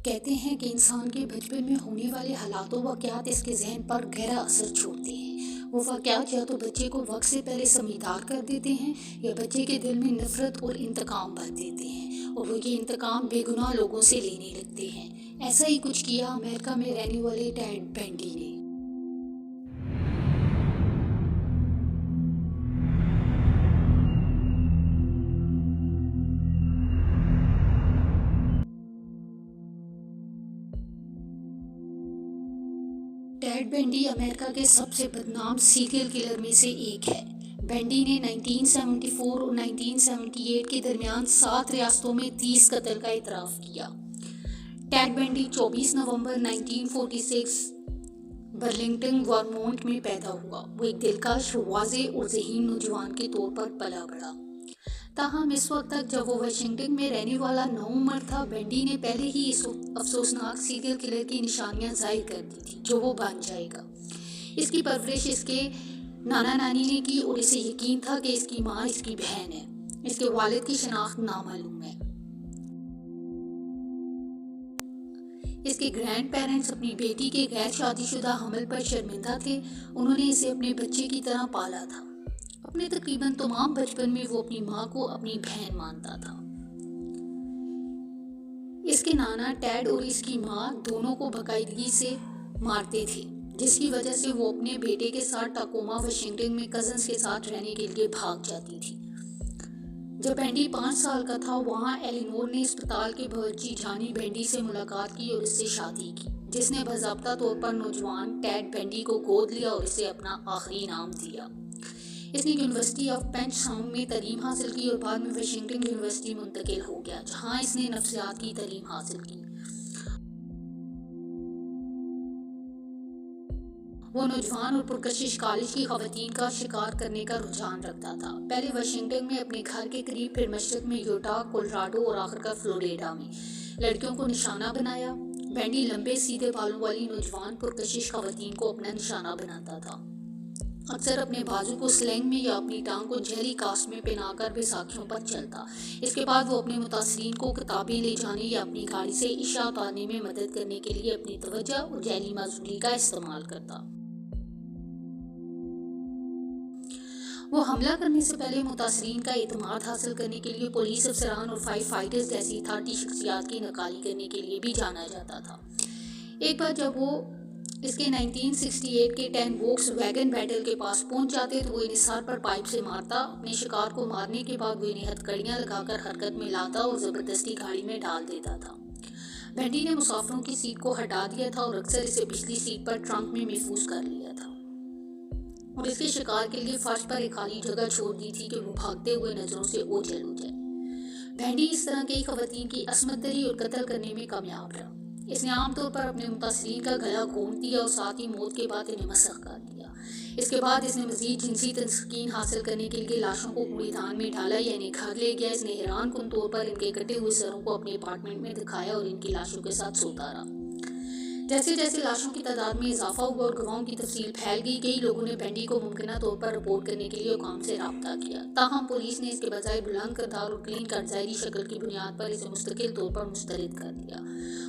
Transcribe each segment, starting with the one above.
कहते हैं कि इंसान के बचपन में होने वाले हालातों वाक़यात इसके ज़हन पर गहरा असर छोड़ते हैं। वो वाक़यात या तो बच्चे को वक्त से पहले समझदार कर देते हैं या बच्चे के दिल में नफ़रत और इंतकाम भर देते हैं और वो ये इंतकाम बेगुनाह लोगों से लेने लगते हैं। ऐसा ही कुछ किया अमेरिका में रहने वाले टेड बेंडी ने। टेड बेंडी अमेरिका के सबसे बदनाम सीरियल किलर में से एक है। बेंडी ने 1974 और 1978 के दरमियान 7 रियासतों में 30 कत्ल का इतराफ़ किया। टेड बेंडी 24 नवंबर 1946 बर्लिंगटन वर्मोंट में पैदा हुआ। वो एक दिलकश, वाज़ेह और ज़हीन नौजवान के तौर पर पला बढ़ा। ताहम इस वक्त तक जब वो वाशिंगटन में रहने वाला नौउम्र था, बेंडी ने पहले ही इस अफसोसनाक सीरियल किलर की निशानियां जाहिर कर दी थी जो वो बन जाएगा। इसकी परवरिश इसके नाना नानी ने की और इसे यकीन था कि इसकी माँ इसकी बहन है। इसके वालिद की शनाख्त नामालूम है। इसके ग्रैंड पेरेंट्स अपनी बेटी के गैर शादीशुदा हमल पर शर्मिंदा थे। उन्होंने इसे अपने बच्चे की तरह पाला था। अपने तकरीबन तमाम बचपन में वो अपनी माँ को अपनी बहन मानता था। इसके नाना टेड और इसकी माँ दोनों को बाकायदगी से मारते थे, जिसकी वजह से वो अपने बेटे के साथ टाकोमा वाशिंगटन में कजन्स के साथ रहने के लिए भाग जाती थी। जब बेंडी 5 साल का था, वहाँ एलिनोर ने अस्पताल के बावर्ची जानी बेंडी से मुलाकात की और इससे शादी की, जिसने बाज़ाब्ता तौर पर नौजवान टेड बेंडी को गोद लिया और इसे अपना आखिरी नाम दिया। इसने यूनिवर्सिटी ऑफ पेंच साउंड में तालीम हासिल की और बाद में वाशिंगटन यूनिवर्सिटी मुंतकिल हो गया, जहाँ इसने नफ्सियात की तालीम हासिल की। वो नौजवान और पुरकशिश कॉलेज की खवातीन का शिकार करने का रुझान रखता था। पहले वाशिंगटन में अपने घर के करीब, फिर मशरक में यूटा, कोलोराडो और आखिरकार फ्लोरिडा में लड़कियों को निशाना बनाया। बेंडी लंबे सीधे बालों वाली नौजवान पुरकशिश खवातीन को अपना निशाना बनाता था। अक्सर अपने बाजू को स्लैंग में या अपनी टांग को जहरी कास्ट में पहनाकर बैसाखियों पर चलता। इसके बाद वो अपने मुतासरीन को किताबें ले जाने या अपनी गाड़ी से इशा उतारने में मदद करने के लिए अपनी तवज्जो और जैली माजूरी का इस्तेमाल करता। वो हमला करने से पहले मुतासरीन का एतमाद हासिल करने के लिए पुलिस अफसरान और फायर फाइटर्स जैसी 30 शख्सियात की नकाली करने के लिए भी जाना जाता था। एक बार जब वो इसके 1968 के 10 वोक्स वैगन बैटल के पास पहुंच जाते तो वो इन्हें सर पर पाइप से मारता। अपने शिकार को मारने के बाद वो इन्हें हथकड़ियाँ लगाकर हरकत में लाता और ज़बरदस्ती गाड़ी में डाल देता था। बेंडी ने मुसाफिरों की सीट को हटा दिया था और अक्सर इसे पिछली सीट पर ट्रंक में महफूज कर लिया था और इसके शिकार के लिए फर्श पर एक खाली जगह छोड़ दी थी कि वो भागते हुए नजरों से ओझल हो जाए। बेंडी इस तरह की खवातीन की असमत दरी और कत्ल करने में कामयाब रहा। इसने आमतौर पर अपने मुतासरीन का गला घोंट दिया और साथ ही मौत के बाद इन्हें मसख कर दिया। इसके बाद इसने मजीद जिनसी तस्कीन हासिल करने के लिए लाशों को कूड़ेदान में डाला या इन्हें घर ले गया। इसने हैरान कुन तौर पर इनके कटे हुए सरों को अपने अपार्टमेंट में दिखाया और इनकी लाशों के साथ सोता रहा। जैसे जैसे लाशों की तादाद में इजाफा हुआ और गवाहों की तफसील फैल गई, कई लोगों ने बेंडी को मुमकिन तौर पर रिपोर्ट करने के लिए हुकाम से रब्ता किया। ताहम पुलिस ने इसके बजाय बुलंद करदार और क्लीन कट ज़ाहिरी शक्ल की बुनियाद पर इसे मुस्तकिल तौर पर मुस्तरद कर दिया।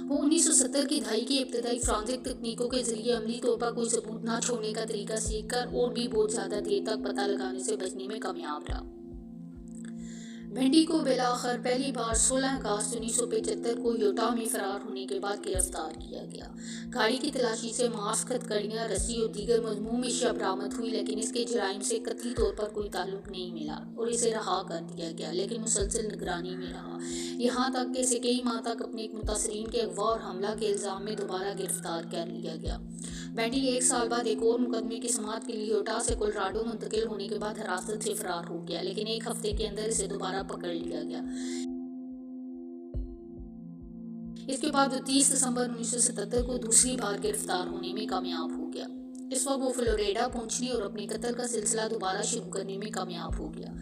वो 1970 की दहाई की इब्तदाई फ्रांसिक तकनीकों के जरिए अमली तौर पर कोई सबूत न छोड़ने का तरीका सीख कर और भी बहुत ज़्यादा देर तक पता लगाने से बचने में कामयाब रहा। बेंडी को बिलाखिर पहली बार 16 अगस्त 1975 को यूटा में फरार होने के बाद गिरफ्तार किया गया। गाड़ी की तलाशी से मास्क, हथकड़ियाँ, रस्सी और दीगर मज़मूम अशिया बरामद हुई, लेकिन इसके जराइम से कतई तौर पर कोई ताल्लुक नहीं मिला और इसे रहा कर दिया गया, लेकिन मुसलसल निगरानी में रहा। यहाँ तक कि इसे कई माह तक अपने एक मुतासरीन के अगवा और हमला के इल्ज़ाम में दोबारा गिरफ्तार कर लिया गया। बेंडी 1 साल बाद एक और मुकदमे की समाअत के लिए यूटा से कोलोराडो मुंतकिल होने के बाद हिरासत से फरार हो गया, लेकिन 1 हफ्ते के अंदर इसे दोबारा पकड़ लिया गया। इसके बाद वो 30 दिसंबर 1977 को दूसरी बार गिरफ्तार होने में कामयाब हो गया। इस वक्त वो फ्लोरिडा पहुंचने और अपने कत्ल का सिलसिला दोबारा शुरू करने में कामयाब हो गया।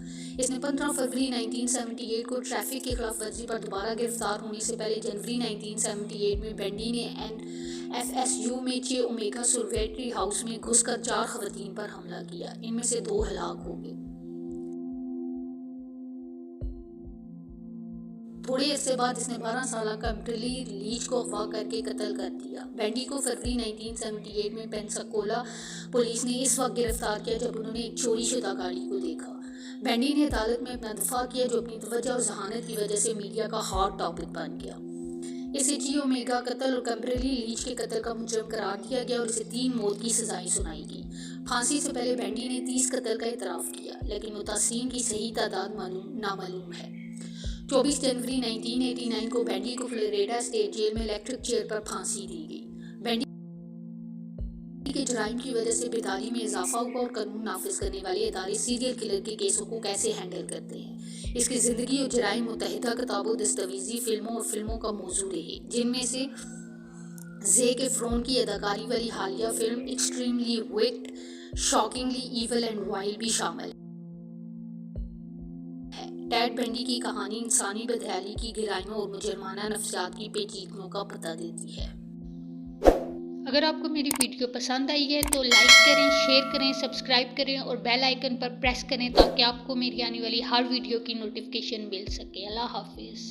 इसने 15 फरवरी 1978 को ट्रैफिक की खिलाफ वर्जी पर दोबारा गिरफ्तार होने से पहले जनवरी 1978 में बेंडी ने FSU में 6 ओमेगा सोर्वेटरी हाउस में घुसकर 4 खवातीन पर हमला किया। इनमें से 2 हलाक हो गए। थोड़े अरसे बाद इसने 12 साल का एम्बर्ली लीच को अगवा करके कत्ल कर दिया। बेंडी को फरवरी 1978 में पेंसाकोला पुलिस ने इस वक्त गिरफ्तार किया जब उन्होंने एक चोरी शुदा गाड़ी को देखा। बेंडी ने अदालत में अपना दफा किया, जो अपनी तवज्जो और जहानत की वजह से मीडिया का हॉट टॉपिक बन गया। इसे जी ओमेगा कत्ल और कैम्बरली लीच के कत्ल का मुजरम करार दिया गया और इसे 3 मौत की सजाएं सुनाई गई। फांसी से पहले बेंडी ने 30 कत्ल का इतराफ़ किया, लेकिन मुतासिरीन की सही तादाद नामालूम है। 24 जनवरी 1989 को बेंडी को फ्लोरिडा स्टेट जेल में इलेक्ट्रिक चेयर पर फांसी दी गई। बेंडी के जुराइम की वजह से बेदारी में इजाफा हुआ और कानून नाफिज करने वाले इदारे सीरियल किलर के केसों को कैसे हैंडल करते हैं। इसकी ज़िंदगी और जुराइम मुतहिदा किताबों, दस्तावेजी फिल्मों और फिल्मों का मौजू रहे, जिनमें से ज़ैक एफ्रोन की अदाकारी वाली हालिया film extremely wicked, shockingly evil and wild भी शामिल है। टेड बेंडी की कहानी इंसानी बदहाली की गहराइयों और मुजरमाना नफ्सियात की पेचीदगियों का पता देती है। अगर आपको मेरी वीडियो पसंद आई है तो लाइक करें, शेयर करें, सब्सक्राइब करें और बेल आइकन पर प्रेस करें ताकि आपको मेरी आने वाली हर वीडियो की नोटिफिकेशन मिल सके। अल्लाह हाफिज़।